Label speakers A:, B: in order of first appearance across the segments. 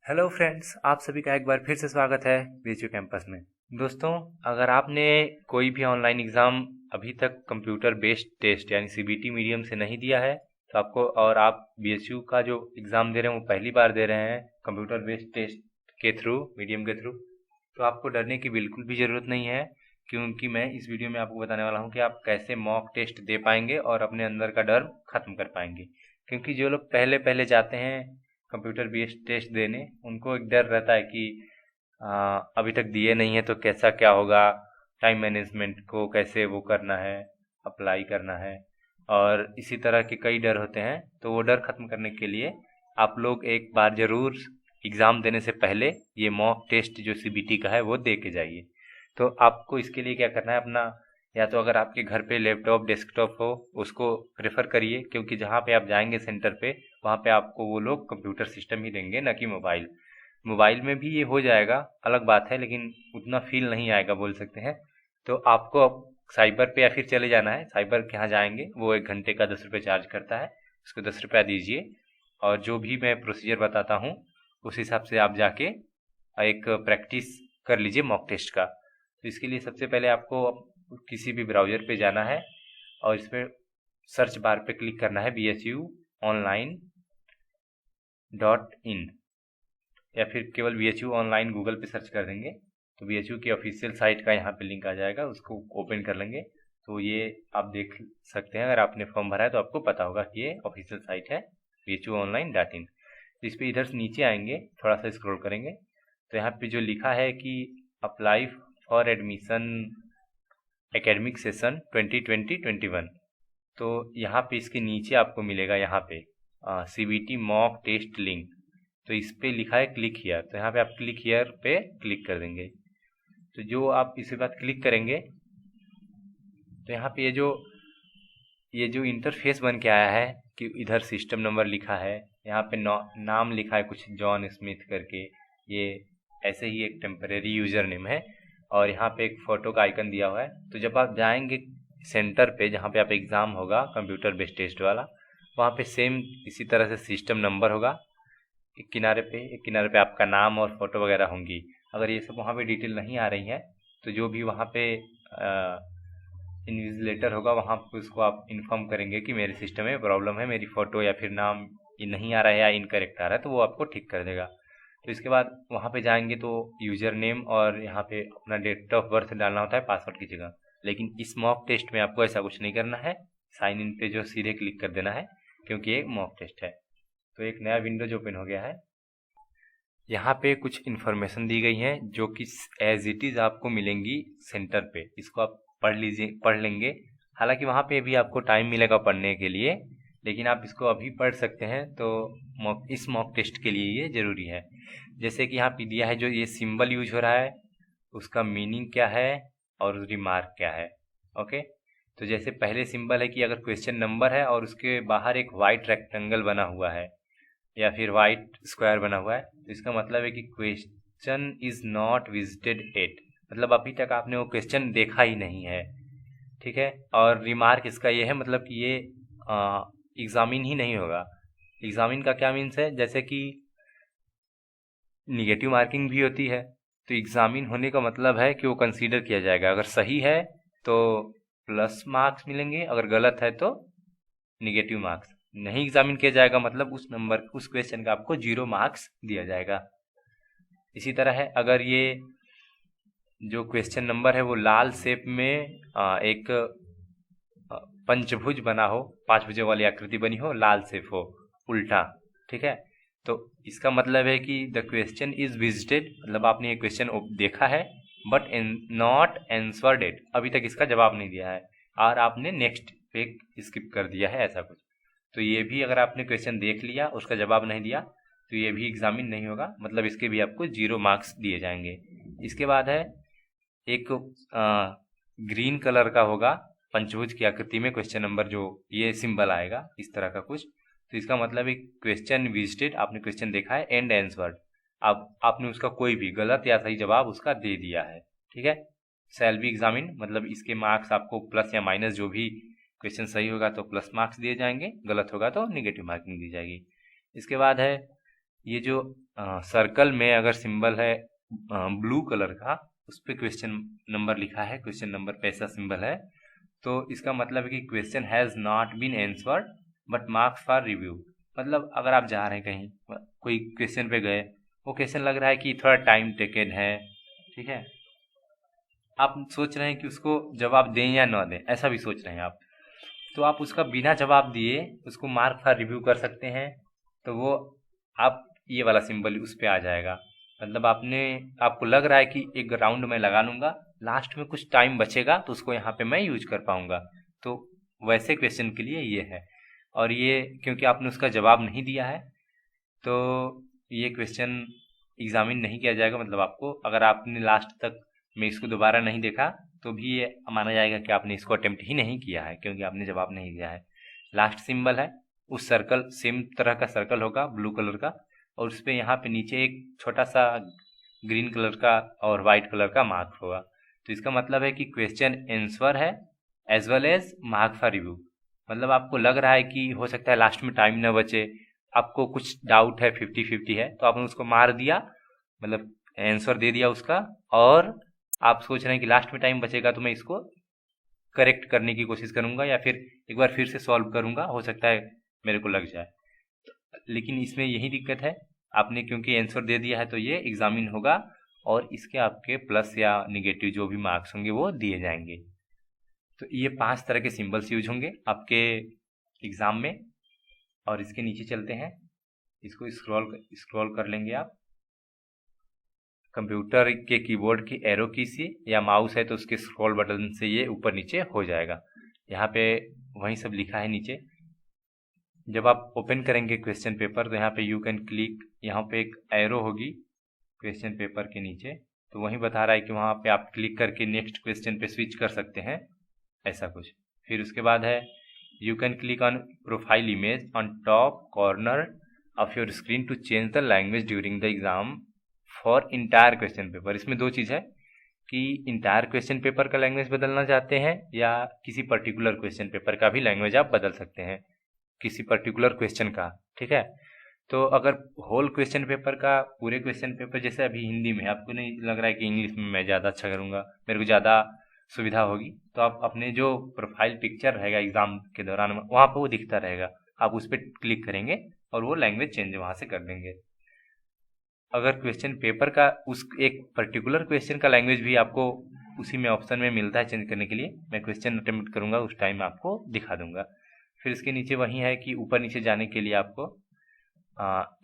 A: Hello friends, आप सभी का एक बार फिर से स्वागत है बीएचयू कैंपस में। दोस्तों, अगर आपने कोई भी ऑनलाइन एग्ज़ाम अभी तक कंप्यूटर बेस्ड टेस्ट यानी सीबीटी मीडियम से नहीं दिया है तो आपको, और आप बीएचयू का जो एग्ज़ाम दे रहे हैं वो पहली बार दे रहे हैं कंप्यूटर बेस्ड टेस्ट के थ्रू, मीडियम के थ्रू, तो आपको डरने की बिल्कुल भी ज़रूरत नहीं है। क्योंकि मैं इस वीडियो में आपको बताने वाला हूँ कि आप कैसे मॉक टेस्ट दे पाएंगे और अपने अंदर का डर ख़त्म कर पाएंगे। क्योंकि जो लोग पहले पहले जाते हैं कंप्यूटर बेस्ड टेस्ट देने, उनको एक डर रहता है कि अभी तक दिए नहीं है तो कैसा क्या होगा, टाइम मैनेजमेंट को कैसे वो करना है, अप्लाई करना है, और इसी तरह के कई डर होते हैं। तो वो डर ख़त्म करने के लिए आप लोग एक बार ज़रूर एग्ज़ाम देने से पहले ये मॉक टेस्ट जो सीबीटी का है वो दे के जाइए। तो आपको इसके लिए क्या करना है, अपना या तो अगर आपके घर पे लैपटॉप डेस्कटॉप हो उसको प्रेफर करिए, क्योंकि जहाँ पे आप जाएंगे सेंटर पे वहाँ पे आपको वो लोग कंप्यूटर सिस्टम ही देंगे, ना कि मोबाइल। मोबाइल में भी ये हो जाएगा, अलग बात है, लेकिन उतना फील नहीं आएगा बोल सकते हैं। तो आपको अब साइबर पे या फिर चले जाना है, साइबर के यहाँ जाएंगे, वो 1 घंटे का 10 रुपये चार्ज करता है, उसको 10 रुपया दीजिए और जो भी मैं प्रोसीजर बताता हूँ उस हिसाब से आप जाके एक प्रैक्टिस कर लीजिए मॉक टेस्ट का। तो इसके लिए सबसे पहले आपको किसी भी ब्राउज़र पे जाना है और इसमें सर्च बार पे क्लिक करना है BHUonline.in, या फिर केवल BHU ऑनलाइन गूगल पे सर्च कर देंगे तो BHU की ऑफिशियल साइट का यहाँ पे लिंक आ जाएगा, उसको ओपन कर लेंगे तो ये आप देख सकते हैं। अगर आपने फॉर्म भरा है तो आपको पता होगा कि ये ऑफिशियल साइट है BHUonline.in। तो इस पर इधर से नीचे आएंगे, थोड़ा सा स्क्रॉल करेंगे तो यहाँ पे जो लिखा है कि apply for admission academic session 2020-21, तो यहाँ पे इसके नीचे आपको मिलेगा यहाँ पे सीबीटी मॉक टेस्ट लिंक, तो इस पे लिखा है क्लिक हियर, तो यहाँ पे आप क्लिक हियर पे क्लिक कर देंगे। तो जो आप इसके बाद क्लिक करेंगे तो यहाँ पे ये जो इंटरफेस बन के आया है कि इधर सिस्टम नंबर लिखा है, यहाँ पे नाम लिखा है कुछ जॉन स्मिथ करके, ये ऐसे ही एक टेम्परेरी यूज़र नेम है, और यहाँ पे एक फ़ोटो का आइकन दिया हुआ है। तो जब आप जाएंगे सेंटर पे जहाँ पे आप एग्ज़ाम होगा कंप्यूटर बेस्ड टेस्ट वाला, वहाँ पे सेम इसी तरह से सिस्टम नंबर होगा, एक किनारे पे आपका नाम और फ़ोटो वगैरह होंगी। अगर ये सब वहाँ पे डिटेल नहीं आ रही है तो जो भी वहाँ पे इन्विजिलेटर होगा वहाँ पे उसको आप इन्फॉर्म करेंगे कि मेरे सिस्टम में प्रॉब्लम है, मेरी फ़ोटो या फिर नाम ये नहीं आ रहा है या इनकरेक्ट आ रहा है, तो वो आपको ठीक कर देगा। तो इसके बाद वहाँ पे जाएंगे तो यूज़र नेम और यहाँ पे अपना डेट ऑफ बर्थ डालना होता है पासवर्ड की जगह, लेकिन इस मॉक टेस्ट में आपको ऐसा कुछ नहीं करना है। साइन इन पे जो सीधे क्लिक कर देना है, क्योंकि ये मॉक टेस्ट है। तो एक नया विंडोज ओपन हो गया है, यहाँ पे कुछ इन्फॉर्मेशन दी गई है जो कि एज इट इज़ आपको मिलेंगी सेंटर पे, इसको आप पढ़ लेंगे। हालांकि वहाँ पे भी आपको टाइम मिलेगा पढ़ने के लिए, लेकिन आप इसको अभी पढ़ सकते हैं, तो इस मॉक टेस्ट के लिए ये ज़रूरी है। जैसे कि यहाँ पे दिया है जो ये सिंबल यूज हो रहा है उसका मीनिंग क्या है और रिमार्क क्या है। ओके, तो जैसे पहले सिंबल है कि अगर क्वेश्चन नंबर है और उसके बाहर एक वाइट रेक्टेंगल बना हुआ है या फिर वाइट स्क्वायर बना हुआ है, तो इसका मतलब है कि question is not visited at, मतलब अभी तक आपने वो क्वेश्चन देखा ही नहीं है। ठीक है, और रिमार्क इसका ये है, मतलब कि ये एग्जामिन ही नहीं होगा। एग्जामिन का क्या मीन्स है, जैसे कि निगेटिव मार्किंग भी होती है, तो एग्जामिन होने का मतलब है कि वो कंसीडर किया जाएगा, अगर सही है तो प्लस मार्क्स मिलेंगे, अगर गलत है तो निगेटिव मार्क्स। नहीं एग्जामिन किया जाएगा मतलब उस क्वेश्चन का आपको 0 मार्क्स दिया जाएगा। इसी तरह है, अगर ये जो क्वेश्चन नंबर है वो लाल शेप में एक पंचभुज बना हो, 5 भुजों वाली आकृति बनी हो, लाल शेप हो, उल्टा, ठीक है, तो इसका मतलब है कि द क्वेश्चन इज विजिटेड, मतलब आपने ये क्वेश्चन देखा है बट नॉट आंसर्ड इट, अभी तक इसका जवाब नहीं दिया है और आपने नेक्स्ट पे स्किप कर दिया है, ऐसा कुछ। तो ये भी अगर आपने क्वेश्चन देख लिया उसका जवाब नहीं दिया तो ये भी एग्जामिन नहीं होगा, मतलब इसके भी आपको 0 मार्क्स दिए जाएंगे। इसके बाद है एक ग्रीन कलर का होगा पंचभुज की आकृति में क्वेश्चन नंबर, जो ये सिंबल आएगा इस तरह का कुछ, तो इसका मतलब है क्वेश्चन विजिटेड, आपने क्वेश्चन देखा है एंड आंसर्ड, अब आपने उसका कोई भी गलत या सही जवाब उसका दे दिया है। ठीक है, शैल बी एग्जामिन, मतलब इसके मार्क्स आपको प्लस या माइनस, जो भी क्वेश्चन सही होगा तो प्लस मार्क्स दिए जाएंगे, गलत होगा तो निगेटिव मार्किंग दी जाएगी। इसके बाद है ये जो सर्कल में अगर सिंबल है ब्लू कलर का, उस पर क्वेश्चन नंबर लिखा है, क्वेश्चन नंबर पे ऐसा सिंबल है, तो इसका मतलब है कि question has not been answered but marks for review. मतलब अगर आप जा रहे हैं कहीं, कोई क्वेश्चन पे गए, वो क्वेश्चन लग रहा है कि थोड़ा टाइम टेकन है, ठीक है, आप सोच रहे हैं कि उसको जवाब दें या ना दें, ऐसा भी सोच रहे हैं आप, तो आप उसका बिना जवाब दिए उसको मार्क फॉर रिव्यू कर सकते हैं। तो वो आप ये वाला सिंबल उस पर आ जाएगा। मतलब आपको लग रहा है कि एक राउंड में लगा लूँगा, लास्ट में कुछ टाइम बचेगा तो उसको यहाँ पे मैं यूज कर पाऊँगा, तो वैसे क्वेश्चन के लिए ये है। और ये क्योंकि आपने उसका जवाब नहीं दिया है, तो ये क्वेश्चन एग्जामिन नहीं किया जाएगा। मतलब आपको, अगर आपने लास्ट तक में इसको दोबारा नहीं देखा, तो भी ये माना जाएगा कि आपने इसको अटेम्प्ट ही नहीं किया है, क्योंकि आपने जवाब नहीं दिया है। लास्ट सिंबल है, उस सर्कल, सेम तरह का सर्कल होगा ब्लू कलर का, और उस पर यहाँ पे नीचे एक छोटा सा ग्रीन कलर का और वाइट कलर का मार्क होगा। तो इसका मतलब है कि क्वेश्चन आंसर है as well as mark for review. मतलब आपको लग रहा है कि हो सकता है लास्ट में टाइम न बचे, आपको कुछ डाउट है, 50-50 है, तो आपने उसको मार दिया, मतलब आंसर दे दिया उसका, और आप सोच रहे हैं कि लास्ट में टाइम बचेगा तो मैं इसको करेक्ट करने की कोशिश करूंगा या फिर एक बार फिर से सॉल्व करूंगा, हो सकता है मेरे को लग जाए। लेकिन इसमें यही दिक्कत है, आपने क्योंकि आंसर दे दिया है तो ये एग्जामिन होगा, और इसके आपके प्लस या निगेटिव जो भी मार्क्स होंगे वो दिए जाएंगे। तो ये 5 तरह के सिंबल्स यूज होंगे आपके एग्ज़ाम में। और इसके नीचे चलते हैं, इसको स्क्रॉल कर लेंगे आप। कंप्यूटर के कीबोर्ड की एरो की से, या माउस है तो उसके स्क्रॉल बटन से ये ऊपर नीचे हो जाएगा। यहाँ पे वही सब लिखा है नीचे। जब आप ओपन करेंगे क्वेश्चन पेपर, तो यहाँ पे यू कैन क्लिक, यहाँ पे एक एरो होगी क्वेश्चन पेपर के नीचे, तो वही बता रहा है कि वहाँ पे आप क्लिक करके नेक्स्ट क्वेश्चन पे स्विच कर सकते हैं, ऐसा कुछ। फिर उसके बाद है you can click on profile image on top corner of your screen to change the language during the exam for entire question paper. इसमें दो चीज़ है कि इंटायर क्वेश्चन पेपर का लैंग्वेज बदलना चाहते हैं, या किसी पर्टिकुलर क्वेश्चन पेपर का भी लैंग्वेज आप बदल सकते हैं, किसी पर्टिकुलर क्वेश्चन का, ठीक है। तो अगर होल क्वेश्चन पेपर का, पूरे क्वेश्चन पेपर, जैसे अभी हिंदी में आपको नहीं लग रहा है कि इंग्लिश में मैं ज़्यादा अच्छा करूँगा, मेरे को ज़्यादा सुविधा होगी, तो आप अपने जो प्रोफाइल पिक्चर रहेगा एग्ज़ाम के दौरान, वहाँ पर वो दिखता रहेगा, आप उस पर क्लिक करेंगे और वो लैंग्वेज चेंज वहाँ से कर देंगे। अगर क्वेश्चन पेपर का उस एक पर्टिकुलर क्वेश्चन का लैंग्वेज भी आपको उसी में ऑप्शन में मिलता है चेंज करने के लिए, मैं क्वेश्चन अटेम्प्ट करूँगा उस टाइम आपको दिखा दूंगा। फिर इसके नीचे वही है कि ऊपर नीचे जाने के लिए आपको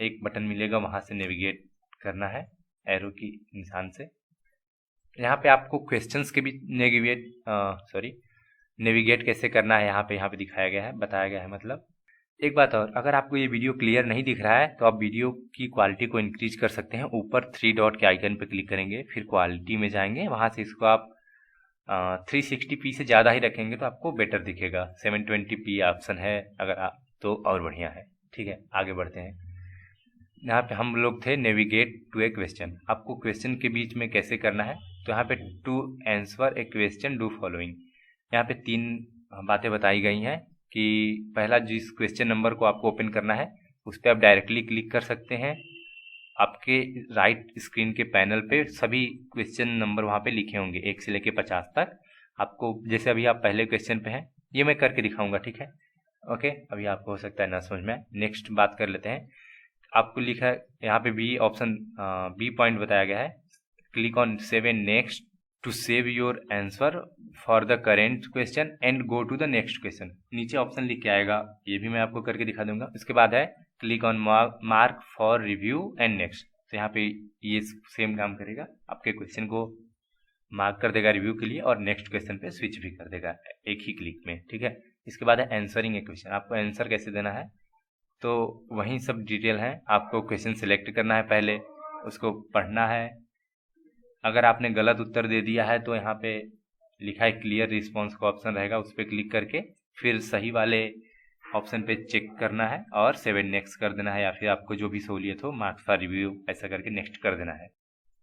A: एक बटन मिलेगा, वहाँ से नेविगेट करना है एरो की निशान से। यहाँ पे आपको क्वेश्चंस के भी नेविगेट कैसे करना है यहाँ पे दिखाया गया है, बताया गया है। मतलब एक बात और, अगर आपको ये वीडियो क्लियर नहीं दिख रहा है तो आप वीडियो की क्वालिटी को इंक्रीज कर सकते हैं। ऊपर 3 डॉट के आइकन पर क्लिक करेंगे, फिर क्वालिटी में जाएंगे, वहाँ से इसको आप 360p से ज़्यादा ही रखेंगे तो आपको बेटर दिखेगा। 720p ऑप्शन है अगर आप, तो और बढ़िया है। ठीक है, आगे बढ़ते हैं। यहाँ पे हम लोग थे नेविगेट टू ए क्वेश्चन। आपको क्वेश्चन के बीच में कैसे करना है, तो यहाँ पे to answer a question do following, यहाँ पे 3 बातें बताई गई हैं कि पहला जिस क्वेश्चन नंबर को आपको ओपन करना है उस पर आप डायरेक्टली क्लिक कर सकते हैं। आपके राइट स्क्रीन के पैनल पे सभी क्वेश्चन नंबर वहाँ पे लिखे होंगे 1 से लेके 50 तक। आपको जैसे अभी आप पहले क्वेश्चन पे हैं, ये मैं करके दिखाऊंगा, ठीक है। ओके, अभी आपको हो सकता है ना समझ में। नेक्स्ट बात कर लेते हैं। आपको लिखा है यहाँ पे बी ऑप्शन, बी पॉइंट बताया गया है, click on save and next to save your answer for the current question and go to the next question. नीचे ऑप्शन लिख के आएगा, ये भी मैं आपको करके दिखा दूंगा। उसके बाद है click on mark for review and next, तो यहाँ पे ये सेम काम करेगा, आपके क्वेश्चन को मार्क कर देगा रिव्यू के लिए और नेक्स्ट क्वेश्चन पे स्विच भी कर देगा एक ही क्लिक में, ठीक है। इसके बाद है आंसरिंग ए क्वेश्चन। आपको आंसर कैसे देना है, तो वही सब डिटेल है। आपको क्वेश्चन सिलेक्ट करना है, पहले उसको पढ़ना है। अगर आपने गलत उत्तर दे दिया है तो यहाँ पे लिखा है क्लियर रिस्पॉन्स का ऑप्शन रहेगा, उस पर क्लिक करके फिर सही वाले ऑप्शन पे चेक करना है और सेव एंड नेक्स्ट कर देना है, या फिर आपको जो भी सहूलियत हो मार्क्स फॉर रिव्यू ऐसा करके नेक्स्ट कर देना है।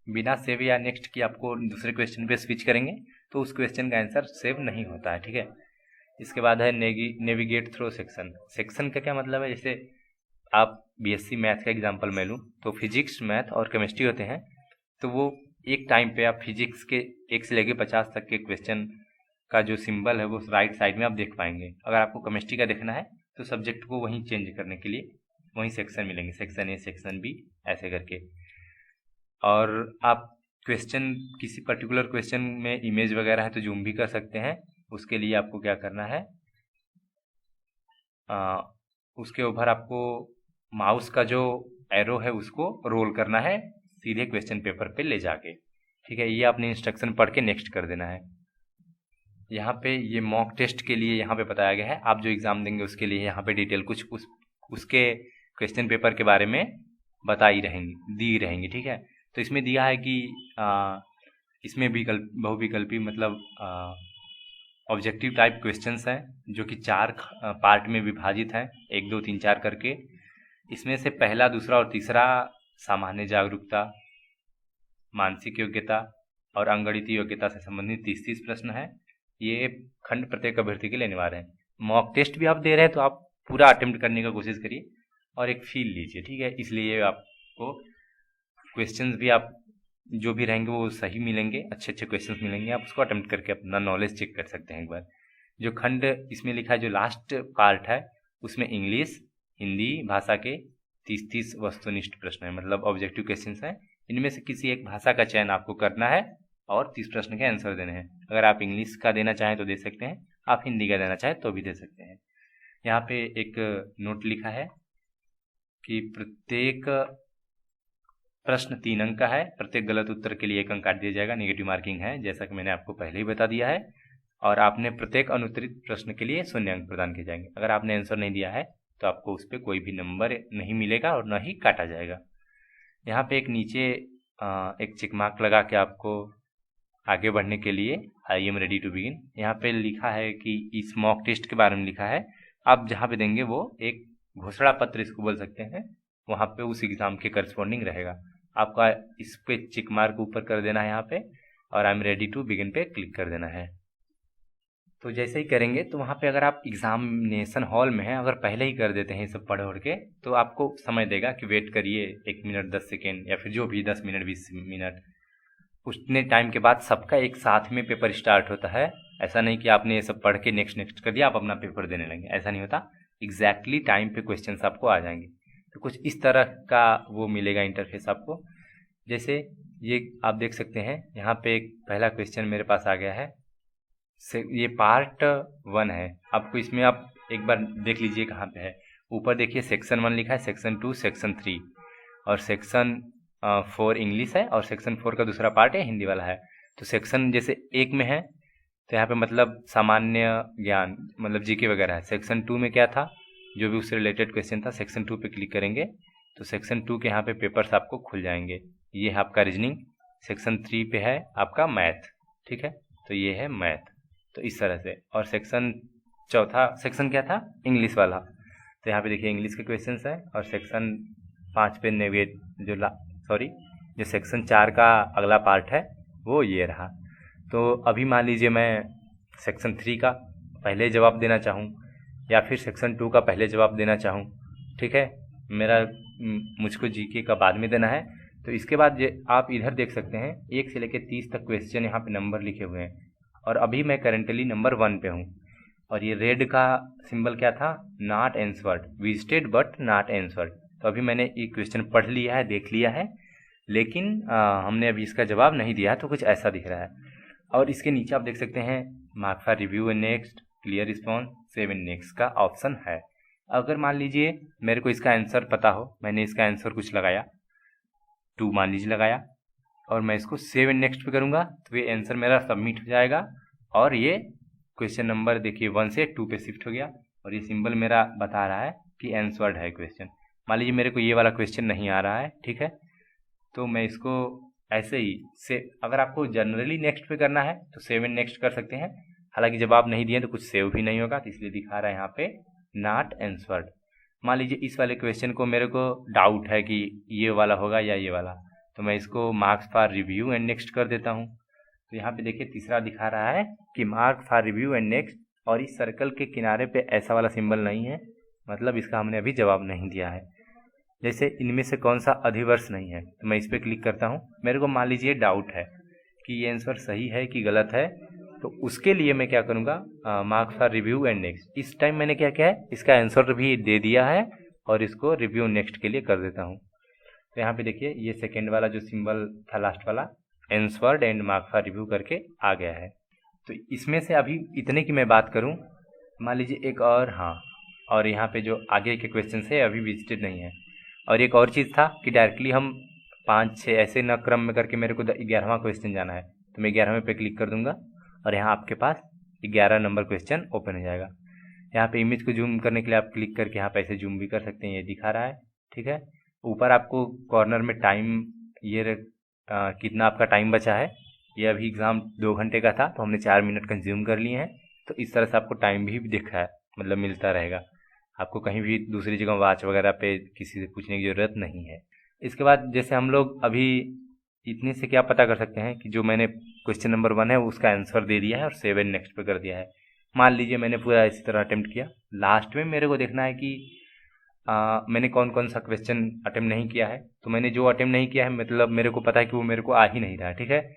A: बिना सेव या नेक्स्ट की आपको दूसरे क्वेश्चन पे स्विच करेंगे तो उस क्वेश्चन का आंसर सेव नहीं होता है, ठीक है। इसके बाद है नेविगेट थ्रू सेक्शन। सेक्शन का क्या मतलब है, जैसे आप बीएससी मैथ का एग्जांपल मैं लूँ तो फिजिक्स, मैथ और केमिस्ट्री होते हैं, तो वो एक टाइम पे आप फिजिक्स के 1 से लेके 50 तक के क्वेश्चन का जो सिंबल है वो राइट साइड में आप देख पाएंगे। अगर आपको केमिस्ट्री का देखना है तो सब्जेक्ट को वहीं चेंज करने के लिए वहीं सेक्शन मिलेंगे, सेक्शन ए, सेक्शन बी, ऐसे करके। और आप क्वेश्चन, किसी पर्टिकुलर क्वेश्चन में इमेज वगैरह है तो जूम भी कर सकते हैं। उसके लिए आपको क्या करना है, उसके ऊपर आपको माउस का जो एरो है उसको रोल करना है सीधे क्वेश्चन पेपर पे ले जाके, ठीक है। ये आपने इंस्ट्रक्शन पढ़ के नेक्स्ट कर देना है। यहाँ पे ये मॉक टेस्ट के लिए यहाँ पे बताया गया है, आप जो एग्ज़ाम देंगे उसके लिए यहाँ पे डिटेल कुछ उसके क्वेश्चन पेपर के बारे में बताई रहेंगी, दी रहेंगी, ठीक है। तो इसमें दिया है कि इसमें बहुविकल्पी मतलब ऑब्जेक्टिव टाइप क्वेश्चंस हैं जो कि 4 पार्ट में विभाजित हैं, 1, 2, 3, 4 करके। इसमें से पहला, दूसरा और तीसरा सामान्य जागरूकता, मानसिक योग्यता और अंगगणितीय योग्यता से संबंधित 30-30 प्रश्न है। ये खंड प्रत्येक अभ्यर्थी के लिए अनिवार्य है। मॉक टेस्ट भी आप दे रहे हैं तो आप पूरा अटेम्प्ट करने का कोशिश करिए और एक फील लीजिए, ठीक है। इसलिए आपको क्वेश्चंस भी आप जो भी रहेंगे वो सही मिलेंगे, अच्छे अच्छे क्वेश्चंस मिलेंगे, आप उसको अटेम्प्ट करके अपना नॉलेज चेक कर सकते हैं एक बार। जो खंड इसमें लिखा है, जो लास्ट पार्ट है, उसमें इंग्लिश, हिंदी भाषा के 30-30 वस्तुनिष्ठ प्रश्न है, मतलब ऑब्जेक्टिव क्वेश्चंस हैं। इनमें से किसी एक भाषा का चयन आपको करना है और 30 प्रश्न के आंसर देने हैं। अगर आप इंग्लिश का देना चाहें तो दे सकते हैं, आप हिंदी का देना चाहें तो भी दे सकते हैं। यहाँ पे एक नोट लिखा है कि प्रत्येक प्रश्न 3 अंक का है, प्रत्येक गलत उत्तर के लिए 1 अंक काट दिया जाएगा, नेगेटिव मार्किंग है, जैसा कि मैंने आपको पहले ही बता दिया है। और आपने प्रत्येक अनुत्तरित प्रश्न के लिए 0 अंक प्रदान किए जाएंगे। अगर आपने आंसर नहीं दिया है तो आपको उस पर कोई भी नंबर नहीं मिलेगा और न ही काटा जाएगा। यहाँ पे एक नीचे एक चिक मार्क लगा के आपको आगे बढ़ने के लिए I am ready to begin, यहाँ पे लिखा है कि इस मॉक टेस्ट के बारे में लिखा है। आप जहाँ पे देंगे वो एक घोषणा पत्र इसको बोल सकते हैं, वहाँ पे उस एग्ज़ाम के करस्पॉन्डिंग रहेगा। आपका इस पे चिक मार्क ऊपर कर देना है यहाँ पे और I am ready to begin पे क्लिक कर देना है। तो जैसे ही करेंगे तो वहाँ पे अगर आप एग्जामिनेशन हॉल में हैं, अगर पहले ही कर देते हैं ये सब पढ़ ओढ़ के, तो आपको समझ देगा कि वेट करिए 1 मिनट 10 सेकेंड या फिर जो भी 10 मिनट 20 मिनट, उतने टाइम के बाद सबका एक साथ में पेपर स्टार्ट होता है। ऐसा नहीं कि आपने ये सब पढ़ के नेक्स्ट कर दिया, आप अपना पेपर देने लगे, ऐसा नहीं होता। एग्जैक्टली टाइम पे क्वेश्चन आपको आ जाएंगे। तो कुछ इस तरह का वो मिलेगा इंटरफेस आपको। जैसे ये आप देख सकते हैं, यहाँ पे एक पहला क्वेश्चन मेरे पास आ गया है, ये पार्ट 1 है। आपको इसमें आप एक बार देख लीजिए कहाँ पे है। ऊपर देखिए सेक्शन 1 लिखा है, सेक्शन 2, सेक्शन 3 और सेक्शन 4 इंग्लिश है और सेक्शन 4 का दूसरा पार्ट है हिंदी वाला है। तो सेक्शन जैसे 1 में है तो यहाँ पे मतलब सामान्य ज्ञान, मतलब जीके वगैरह है। सेक्शन 2 में क्या था, जो भी उससे रिलेटेड क्वेश्चन था, सेक्शन 2 पे क्लिक करेंगे तो सेक्शन 2 के यहाँ पे पेपर्स आपको खुल जाएंगे। ये है आपका रीजनिंग। सेक्शन 3 पे है आपका मैथ, ठीक है, तो ये है मैथ। तो इस तरह से। और सेक्शन चौथा सेक्शन क्या था, इंग्लिश वाला, तो यहाँ पे देखिए इंग्लिश के क्वेश्चन है। और सेक्शन 5 पे जो सेक्शन 4 का अगला पार्ट है वो ये रहा। तो अभी मान लीजिए मैं सेक्शन 3 का पहले जवाब देना चाहूँ या फिर सेक्शन 2 का पहले जवाब देना चाहूँ, ठीक है, मुझको जीके का बाद में देना है। तो इसके बाद आप इधर देख सकते हैं 1 से लेकर 30 तक क्वेश्चन यहाँ पे नंबर लिखे हुए हैं और अभी मैं करेंटली नंबर 1 पे हूँ। और ये रेड का सिंबल क्या था, not answered, visited but not answered. तो अभी मैंने ये क्वेश्चन पढ़ लिया है, देख लिया है, लेकिन हमने अभी इसका जवाब नहीं दिया, तो कुछ ऐसा दिख रहा है। और इसके नीचे आप देख सकते हैं mark for review and next, clear response, save and next का ऑप्शन है। अगर मान लीजिए मेरे को इसका आंसर पता हो, मैंने इसका आंसर कुछ लगाया, 2 मान लीजिए लगाया, और मैं इसको सेव एंड नेक्स्ट पे करूँगा तो ये आंसर मेरा सबमिट हो जाएगा और ये क्वेश्चन नंबर देखिए 1 से 2 पे शिफ्ट हो गया और ये सिंबल मेरा बता रहा है कि आंसर्ड है क्वेश्चन। मान लीजिए मेरे को ये वाला क्वेश्चन नहीं आ रहा है, ठीक है, तो मैं इसको ऐसे ही से, अगर आपको जनरली नेक्स्ट पे करना है तो सेव एंड नेक्स्ट कर सकते हैं। हालांकि जब आप नहीं दिए तो कुछ सेव भी नहीं होगा, तो इसलिए दिखा रहा है यहाँ पे नॉट आंसर्ड। मान लीजिए इस वाले क्वेश्चन को मेरे को डाउट है कि ये वाला होगा या ये वाला, तो मैं इसको marks for review and next कर देता हूँ। तो यहाँ पे देखिए तीसरा दिखा रहा है कि mark for review and next, और इस सर्कल के किनारे पे ऐसा वाला सिंबल नहीं है, मतलब इसका हमने अभी जवाब नहीं दिया है। जैसे इनमें से कौन सा अधिवर्ष नहीं है, तो मैं इस पर क्लिक करता हूँ। मेरे को मान लीजिए डाउट है कि ये आंसर सही है कि गलत है, तो उसके लिए मैं क्या करूँगा, marks for review and next. इस टाइम मैंने क्या किया है, इसका आंसर भी दे दिया है और इसको रिव्यू नेक्स्ट के लिए कर देता हूँ। तो यहाँ पे देखिए ये सेकेंड वाला जो सिंबल था लास्ट वाला, answered and mark for review करके आ गया है। तो इसमें से अभी इतने की मैं बात करूँ, मान लीजिए एक और, हाँ, और यहाँ पे जो आगे के क्वेश्चन है अभी विजिटेड नहीं है। और एक और चीज़ था कि डायरेक्टली हम 5-6 ऐसे न क्रम में करके मेरे को 11वां क्वेश्चन जाना है, तो मैं 11वें पे क्लिक कर दूंगा और यहाँ आपके पास 11 नंबर क्वेश्चन ओपन हो जाएगा। यहाँ पे इमेज को जूम करने के लिए आप क्लिक करके यहाँ पे ऐसे जूम भी कर सकते हैं, ये दिखा रहा है, ठीक है। ऊपर आपको कॉर्नर में टाइम, ये कितना आपका टाइम बचा है। ये अभी एग्ज़ाम 2 घंटे का था, तो हमने 4 मिनट कंज्यूम कर लिए हैं, तो इस तरह से आपको टाइम भी दिखा है, मतलब मिलता रहेगा। आपको कहीं भी दूसरी जगह वॉच वगैरह पे किसी से पूछने की ज़रूरत नहीं है। इसके बाद जैसे हम लोग अभी इतने से क्या पता कर सकते हैं कि जो मैंने क्वेश्चन नंबर 1 है उसका आंसर दे दिया है और 7 नेक्स्ट पे कर दिया है। मान लीजिए मैंने पूरा इसी तरह अटेम्प्ट किया, लास्ट में मेरे को देखना है कि मैंने कौन कौन सा क्वेश्चन अटेम्प्ट नहीं किया है। तो मैंने जो अटेम्प्ट नहीं किया है, मतलब मेरे को पता है कि वो मेरे को आ ही नहीं रहा है, ठीक है।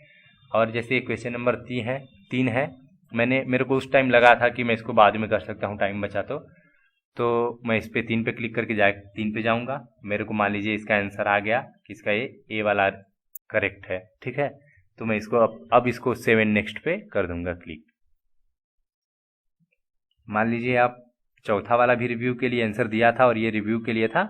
A: और जैसे क्वेश्चन नंबर 3 है, मेरे को उस टाइम लगा था कि मैं इसको बाद में कर सकता हूँ, टाइम बचा तो मैं इस पे 3 पे क्लिक करके 3 पे जाऊँगा। मेरे को मान लीजिए इसका आंसर आ गया कि इसका ए वाला करेक्ट है, ठीक है। तो मैं इसको अब इसको 7 नेक्स्ट पे कर दूंगा क्लिक। मान लीजिए आप चौथा वाला भी रिव्यू के लिए आंसर दिया था और ये रिव्यू के लिए था,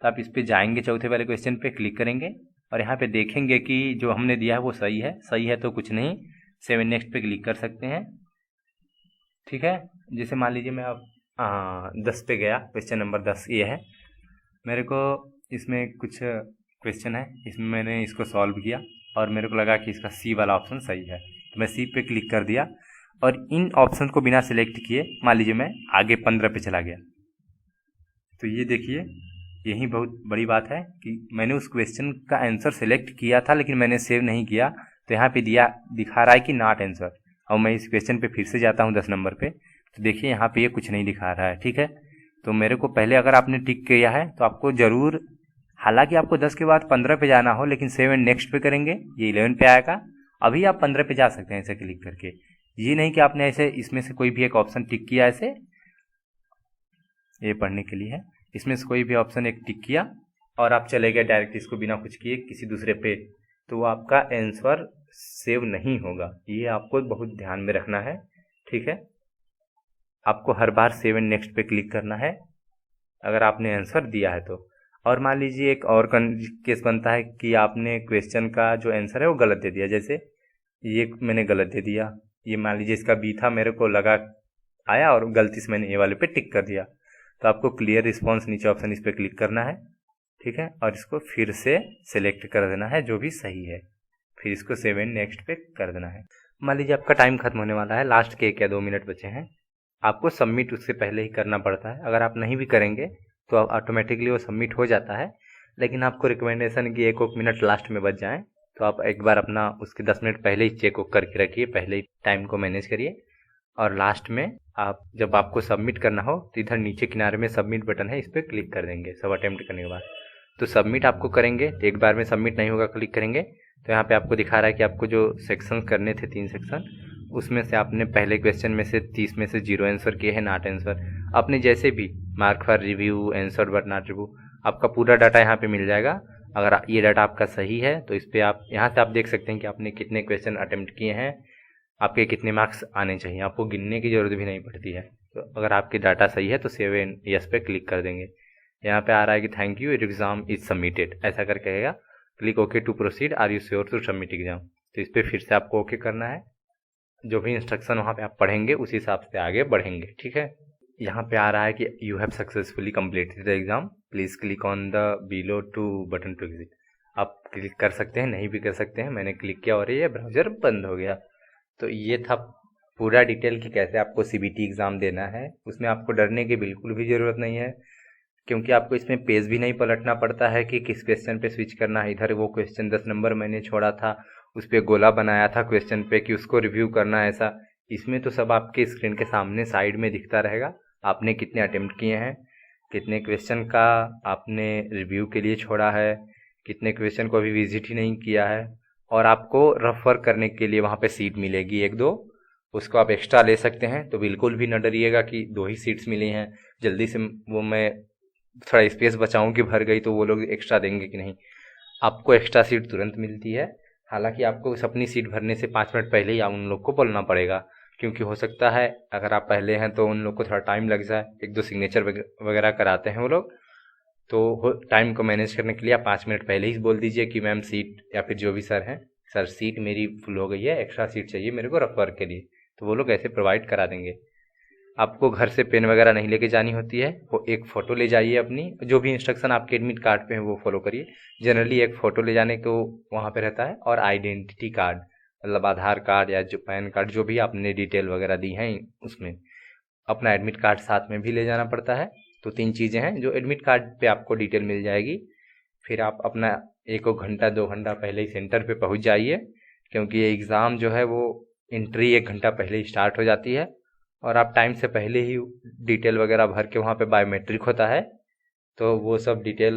A: तो आप इस पे जाएंगे, चौथे वाले क्वेश्चन पे क्लिक करेंगे और यहाँ पे देखेंगे कि जो हमने दिया है वो सही है। सही है तो कुछ नहीं, 7 नेक्स्ट पे क्लिक कर सकते हैं, ठीक है। जैसे मान लीजिए मैं अब 10 पे गया, क्वेश्चन नंबर 10 ये है। मेरे को इसमें कुछ क्वेश्चन है, इसमें मैंने इसको सॉल्व किया और मेरे को लगा कि इसका सी वाला ऑप्शन सही है, तो मैं सी पे क्लिक कर दिया और इन ऑप्शन को बिना सिलेक्ट किए मान लीजिए मैं आगे 15 पे चला गया। तो ये देखिए, यही बहुत बड़ी बात है कि मैंने उस क्वेश्चन का आंसर सेलेक्ट किया था लेकिन मैंने सेव नहीं किया, तो यहाँ पे दिखा रहा है कि नॉट आंसर। और मैं इस क्वेश्चन पे फिर से जाता हूँ 10 नंबर पे, तो देखिए यहाँ पे ये कुछ नहीं दिखा रहा है, ठीक है। तो मेरे को पहले अगर आपने टिक किया है तो आपको ज़रूर, हालांकि आपको 10 के बाद 15 पे जाना हो, लेकिन 7 नेक्स्ट पे करेंगे ये 11 पे आएगा। अभी आप 15 पे जा सकते हैं ऐसे क्लिक करके, ये नहीं कि आपने ऐसे इसमें से कोई भी एक ऑप्शन टिक किया, ऐसे ये पढ़ने के लिए है, इसमें से कोई भी ऑप्शन एक टिक किया और आप चले गए डायरेक्ट इसको बिना कुछ किए किसी दूसरे पे, तो वो आपका आंसर सेव नहीं होगा। ये आपको बहुत ध्यान में रखना है, ठीक है। आपको हर बार 7 नेक्स्ट पे क्लिक करना है अगर आपने आंसर दिया है तो। और मान लीजिए एक और केस बनता है कि आपने क्वेश्चन का जो आंसर है वो गलत दे दिया, जैसे ये मैंने गलत दे दिया, ये मान लीजिए इसका बी था, मेरे को लगा आया और गलती से मैंने ए वाले पे टिक कर दिया। तो आपको क्लियर रिस्पॉन्स नीचे ऑप्शन इस पर क्लिक करना है, ठीक है, और इसको फिर से सिलेक्ट कर देना है जो भी सही है, फिर इसको 7 नेक्स्ट पे कर देना है। मान लीजिए आपका टाइम खत्म होने वाला है, लास्ट के 1 या 2 मिनट बचे हैं, आपको सबमिट उससे पहले ही करना पड़ता है। अगर आप नहीं भी करेंगे तो ऑटोमेटिकली वो सबमिट हो जाता है, लेकिन आपको रिकमेंडेशन कि 1 मिनट लास्ट में बच जाए, तो आप एक बार अपना उसके 10 मिनट पहले ही चेक करके रखिए, पहले ही टाइम को मैनेज करिए। और लास्ट में आप जब आपको सबमिट करना हो तो इधर नीचे किनारे में सबमिट बटन है, इस पर क्लिक कर देंगे सब अटेम्प्ट करने के बाद। तो सबमिट आपको करेंगे तो एक बार में सबमिट नहीं होगा, क्लिक करेंगे तो यहाँ पे आपको दिखा रहा है कि आपको जो सेक्शन करने थे 3 सेक्शन, उसमें से आपने पहले क्वेश्चन में से 30 में से 0 आंसर किए हैं, नॉट आंसर। आपने जैसे भी mark for review, answer but not review, आपका पूरा डाटा यहाँ पे मिल जाएगा। अगर ये डाटा आपका सही है तो इस पर आप यहाँ से आप देख सकते हैं कि आपने कितने क्वेश्चन अटेम्प्ट किए हैं, आपके कितने मार्क्स आने चाहिए, आपको गिनने की ज़रूरत भी नहीं पड़ती है। तो अगर आपकी डाटा सही है तो 7 यस पे क्लिक कर देंगे। यहाँ पे आ रहा है कि thank you, exam is submitted, ऐसा करके कहेगा। Click okay to proceed, are you sure to submit exam. तो इस पर फिर से आपको ओके करना है, जो भी इंस्ट्रक्शन वहाँ पे आप पढ़ेंगे उस हिसाब से आगे बढ़ेंगे, ठीक है। यहाँ पे आ रहा है कि you have successfully completed the exam, please click on the below to button to exit. आप क्लिक कर सकते हैं, नहीं भी कर सकते हैं। मैंने क्लिक किया और ये ब्राउज़र बंद हो गया। तो ये था पूरा डिटेल कि कैसे आपको सीबीटी एग्ज़ाम देना है। उसमें आपको डरने की बिल्कुल भी ज़रूरत नहीं है, क्योंकि आपको इसमें पेज भी नहीं पलटना पड़ता है कि किस क्वेश्चन पे स्विच करना है। इधर वो क्वेश्चन 10 नंबर मैंने छोड़ा था, उस पर गोला बनाया था क्वेश्चन पे कि उसको रिव्यू करना है, ऐसा। इसमें तो सब आपके स्क्रीन के सामने साइड में दिखता रहेगा, आपने कितने अटेम्प्ट किए हैं, कितने क्वेश्चन का आपने रिव्यू के लिए छोड़ा है, कितने क्वेश्चन को अभी विजिट ही नहीं किया है, और आपको रफ वर्क करने के लिए वहाँ पे सीट मिलेगी 1-2, उसको आप एक्स्ट्रा ले सकते हैं। तो बिल्कुल भी न डरिएगा कि 2 ही सीट्स मिली हैं, जल्दी से वो मैं थोड़ा स्पेस बचाऊं कि भर गई तो वो लोग एक्स्ट्रा देंगे कि नहीं। आपको एक्स्ट्रा सीट तुरंत मिलती है। हालांकि आपको उस अपनी सीट भरने से 5 मिनट पहले ही उन लोग को बोलना पड़ेगा, क्योंकि हो सकता है अगर आप पहले हैं तो उन लोग को थोड़ा टाइम लग जाए, 1-2 सिग्नेचर वगैरह कराते हैं वो लोग। तो टाइम को मैनेज करने के लिए आप 5 मिनट पहले ही बोल दीजिए कि मैम सीट, या फिर जो भी सर हैं, सर सीट मेरी फुल हो गई है, एक्स्ट्रा सीट चाहिए मेरे को रफ वर्क के लिए, तो वो लोग ऐसे प्रोवाइड करा देंगे। आपको घर से पेन वगैरह नहीं लेके जानी होती है, वो एक फ़ोटो ले जाइए अपनी, जो भी इंस्ट्रक्शन आपके एडमिट कार्ड पे है वो फॉलो करिए। जनरली एक फ़ोटो ले जाने को वहाँ पे रहता है, और आइडेंटिटी कार्ड, मतलब आधार कार्ड या जो पैन कार्ड, जो भी आपने डिटेल वगैरह दी हैं उसमें अपना एडमिट कार्ड साथ में भी ले जाना पड़ता है। तो 3 चीज़ें हैं जो एडमिट कार्ड पे आपको डिटेल मिल जाएगी। फिर आप अपना 1 घंटा 2 घंटा पहले ही सेंटर पे पहुंच जाइए, क्योंकि ये एग्ज़ाम जो है वो एंट्री 1 घंटा पहले ही स्टार्ट हो जाती है, और आप टाइम से पहले ही डिटेल वगैरह भर के, वहाँ पे बायोमेट्रिक होता है तो वो सब डिटेल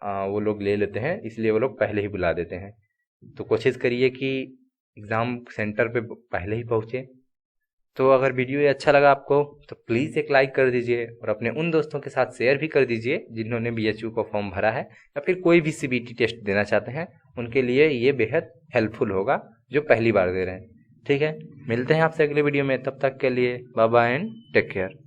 A: वो लोग ले लेते हैं, इसलिए वो लोग पहले ही बुला देते हैं। तो कोशिश करिए कि एग्ज़ाम सेंटर पे पहले ही पहुँचे। तो अगर वीडियो ये अच्छा लगा आपको तो प्लीज़ एक लाइक कर दीजिए, और अपने उन दोस्तों के साथ शेयर भी कर दीजिए जिन्होंने BHU का फॉर्म भरा है, या फिर कोई भी CBT टेस्ट देना चाहते हैं, उनके लिए ये बेहद हेल्पफुल होगा जो पहली बार दे रहे हैं। ठीक है, मिलते हैं आपसे अगले वीडियो में, तब तक के लिए bye bye and take care.